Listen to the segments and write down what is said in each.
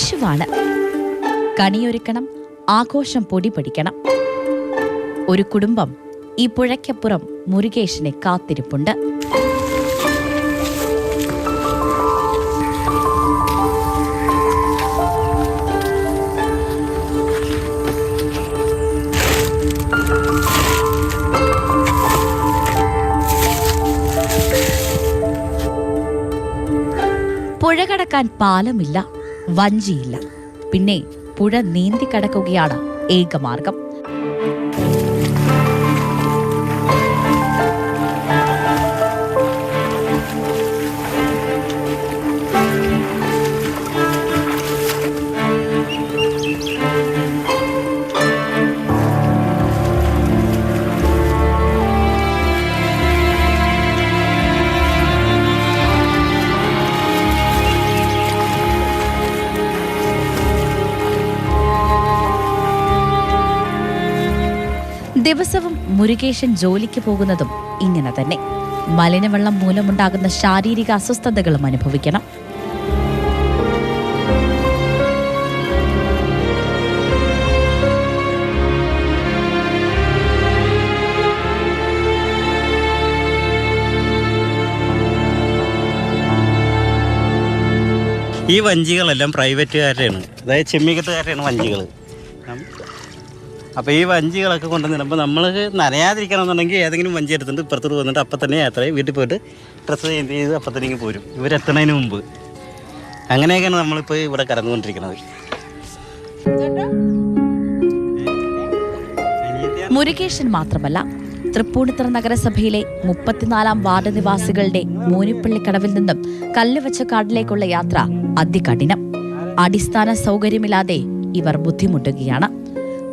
വിഷുവാണ്. കണിയൊരുക്കണം, ആഘോഷം പൊടി പിടിക്കണം. ഒരു കുടുംബം ഈ പുഴയ്ക്കപ്പുറം മുരുകേശനെ കാത്തിരിപ്പുണ്ട്. പുഴ കടക്കാൻ പാലമില്ല, വഞ്ചിയില്ല. പിന്നെ പുഴ നീന്തി കടക്കുകയാണ് ഏകമാർഗം. ദിവസവും മുരുകേശൻ ജോലിക്ക് പോകുന്നതും ഇങ്ങനെ തന്നെ. മലിനവെള്ളം മൂലമുണ്ടാകുന്ന ശാരീരിക അസ്വസ്ഥതകളും അനുഭവിക്കണം. ഈ വഞ്ചികളെല്ലാം പ്രൈവറ്റുകാരുടെയാണ്, അതായത് ചെമ്മീകത്തുകാരുടെയാണ് വഞ്ചികൾ. അപ്പോൾ ഈ വഞ്ചികളൊക്കെ കൊണ്ടുവന്നിടുമ്പോൾ നമ്മൾ നനയാതിരിക്കണമെന്നുണ്ടെങ്കിൽ ഏതെങ്കിലും വഞ്ചി എടുത്തിട്ട് ഇപ്പുറത്തോട്ട് വന്നിട്ട് അപ്പം തന്നെ യാത്ര വീട്ടിൽ പോയിട്ട് ഡ്രസ്സ് ചേഞ്ച് ചെയ്ത് അപ്പം തന്നെ പോരും, ഇവരെത്തണതിന് മുമ്പ്. അങ്ങനെയൊക്കെയാണ് നമ്മളിപ്പോൾ ഇവിടെ കടന്നുകൊണ്ടിരിക്കുന്നത്. മുരുകേശൻ മാത്രമല്ല, തൃപ്പൂണിത്തുറ നഗരസഭയിലെ 34-ാം വാർഡ് നിവാസികളുടെ മൂനിപ്പള്ളിക്കടവിൽ നിന്നും കല്ലുവച്ചക്കാടിലേക്കുള്ള യാത്ര അതികഠിനം. അടിസ്ഥാന സൗകര്യമില്ലാതെ ഇവർ ബുദ്ധിമുട്ടുകയാണ്.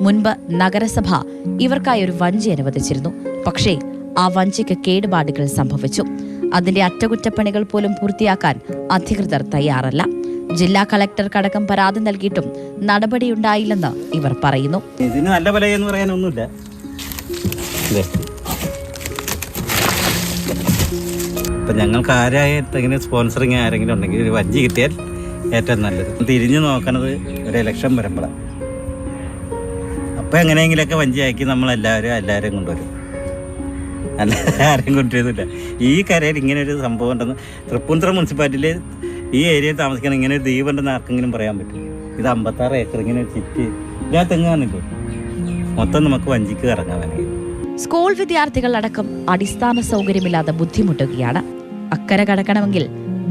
മുൻപ് നഗരസഭ ഇവർക്കായി ഒരു വഞ്ചി അനുവദിച്ചിരുന്നു. പക്ഷേ ആ വഞ്ചിക്ക് കേടുപാടുകൾ സംഭവിച്ചു. അതിന്റെ അറ്റകുറ്റപ്പണികൾ പോലും പൂർത്തിയാക്കാൻ അധികൃതർ തയ്യാറല്ല. ജില്ലാ കളക്ടർക്കടക്കം പരാതി നൽകിയിട്ടും നടപടിയുണ്ടായില്ലെന്ന് ഇവർ പറയുന്നു. ഇതിന് നല്ല വിലയെന്ന് പറയാനൊന്നുമില്ല. ഇപ്പം ഞങ്ങൾക്ക് ആരെങ്കിലും സ്പോൺസറിങ് ആരെങ്കിലും ഉണ്ടെങ്കിൽ ഒരു വഞ്ചി കിട്ടിയാൽ ഏറ്റവും നല്ലത്. തിരിഞ്ഞു നോക്കണത് ഒരു ഇലക്ഷൻ വരുമ്പോഴാണ്. അപ്പം എങ്ങനെയെങ്കിലുമൊക്കെ വഞ്ചിയാക്കി നമ്മളെല്ലാവരും കൊണ്ടുവരും. അല്ലാതെ ആരെയും കൊണ്ടുവരുന്നില്ല. ഈ കരയിൽ ഇങ്ങനെ ഒരു സംഭവം ഉണ്ടെന്ന് തൃപ്പൂണിത്തുറ മുനിസിപ്പാലിറ്റിയിൽ ഈ ഏരിയയിൽ താമസിക്കണം ഇങ്ങനെ ഒരു ദ്വീപ് ഉണ്ടെന്ന് ആർക്കെങ്കിലും പറയാൻ പറ്റും? ഇത് 56 ഏക്കർ ഇങ്ങനെ ചുറ്റി ഇതിനകത്ത് തെങ്ങ് വന്നില്ലേ, മൊത്തം നമുക്ക് വഞ്ചിക്ക് ഇറങ്ങാൻ വേണമെങ്കിൽ. സ്കൂൾ വിദ്യാർത്ഥികളടക്കം അടിസ്ഥാന സൗകര്യമില്ലാതെ ബുദ്ധിമുട്ടുകയാണ്. അക്കരെ കടക്കണമെങ്കിൽ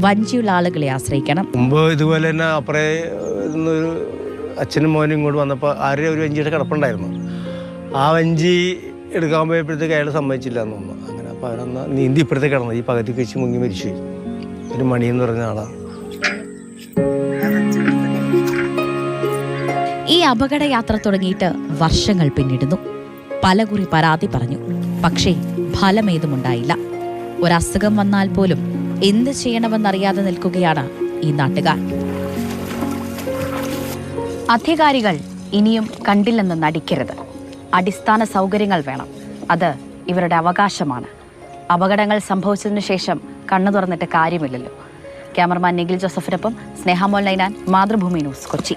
വഞ്ചിയുള്ള ആളുകളെ ആശ്രയിക്കണം. മുമ്പ് ഇതുപോലെ തന്നെ അപ്പുറേ അച്ഛനും മോനും ഇങ്ങോട്ട് വന്നപ്പോൾ ആരുടെ ഒരു വഞ്ചിയുടെ കിടപ്പുണ്ടായിരുന്നു. ആ വഞ്ചി എടുക്കാൻ പോയപ്പോഴത്തേക്ക് അയാൾ സമ്മതിച്ചില്ല എന്ന് തോന്നുന്നു. അങ്ങനെ അപ്പോൾ അവരെന്നാ നീന്തി ഇപ്പുറത്തേക്ക് കിടന്നത്. ഈ പകുതി കഴിച്ച് മുങ്ങി മരിച്ചു. ഒരു മണി എന്ന് പറഞ്ഞ ആളാണ്. ഈ അപകടയാത്ര തുടങ്ങിയിട്ട് വർഷങ്ങൾ പിന്നിടുന്നു. പലകുറി പരാതി പറഞ്ഞു, പക്ഷേ ഫലമേതുമുണ്ടായില്ല. ഒരസുഖം വന്നാൽ പോലും എന്ത് ചെയ്യണമെന്നറിയാതെ നിൽക്കുകയാണ് ഈ നാട്ടുകാർ. അധികാരികൾ ഇനിയും കണ്ടില്ലെന്ന് നടിക്കരുത്. അടിസ്ഥാന സൗകര്യങ്ങൾ വേണം. അത് ഇവരുടെ അവകാശമാണ്. അപകടങ്ങൾ സംഭവിച്ചതിനു ശേഷം കണ്ണു തുറന്നിട്ട് കാര്യമില്ലല്ലോ. ക്യാമറമാൻ നിഖിൽ ജോസഫിനൊപ്പം സ്നേഹ മോൾ നൈനാൻ, മാതൃഭൂമി ന്യൂസ്, കൊച്ചി.